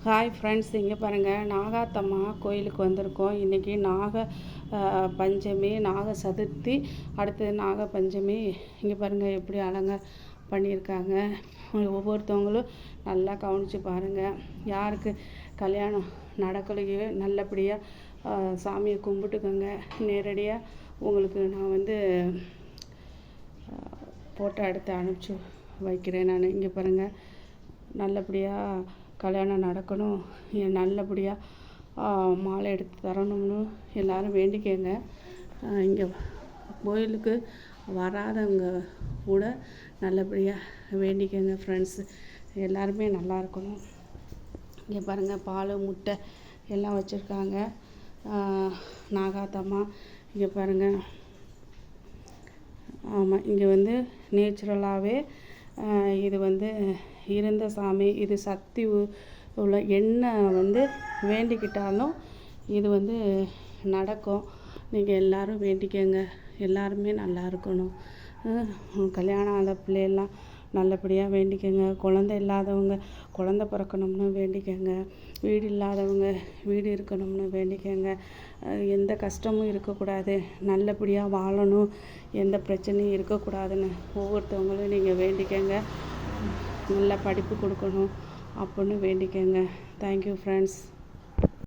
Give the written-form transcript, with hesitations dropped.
Hi friends, இங்கே பாருங்கள், நாகாத்தம்மா கோயிலுக்கு வந்திருக்கோம். இன்றைக்கி பஞ்சமி, நாக சதுர்த்தி, அடுத்தது நாக பஞ்சமி. இங்கே பாருங்கள் எப்படி பண்ணியிருக்காங்க. ஒவ்வொருத்தவங்களும் நல்லா கவனித்து பாருங்கள். யாருக்கு கல்யாணம் நடக்கலையோ நல்லபடியாக சாமியை கும்பிட்டுக்கோங்க. நேரடியாக உங்களுக்கு நான் ஃபோட்டோ எடுத்து அனுப்பிச்சி வைக்கிறேன். நான் இங்கே பாருங்கள், நல்லபடியாக கல்யாணம் நடக்கணும், நல்லபடியாக மாலை எடுத்து தரணும்னு எல்லோரும் வேண்டிக்கங்க. இங்கே கோயிலுக்கு வராதவங்க கூட நல்லபடியாக வேண்டிக்கங்க ஃப்ரெண்ட்ஸ். எல்லாருமே நல்லா இருக்கணும். இங்கே பாருங்கள், பால் முட்டை எல்லாம் வச்சுருக்காங்க நாகாத்தம்மா. இங்கே பாருங்கள், ஆமாம், இங்கே நேச்சுரலாகவே இது இருந்த சாமி. இது சக்தி உள்ள என்ன வேண்டிக்கிட்டாலும் இது நடக்கும். நீங்கள் எல்லோரும் வேண்டிக்கங்க. எல்லாருமே நல்லா இருக்கணும். கல்யாணம் ஆன பிள்ளையெல்லாம் நல்லபடியாக வேண்டிக்கங்க. குழந்தை இல்லாதவங்க குழந்தை பிறக்கணும்னு வேண்டிக்கங்க. வீடு இல்லாதவங்க வீடு இருக்கணும்னு வேண்டிக்கங்க. எந்த கஷ்டமும் இருக்கக்கூடாது, நல்லபடியாக வாழணும், எந்த பிரச்சனையும் இருக்கக்கூடாதுன்னு ஒவ்வொருத்தவங்களும் நீங்கள் வேண்டிக்கங்க. நல்ல படிப்பு கொடுக்கணும் அப்படின்னு வேண்டிக்கங்க. Thank you friends.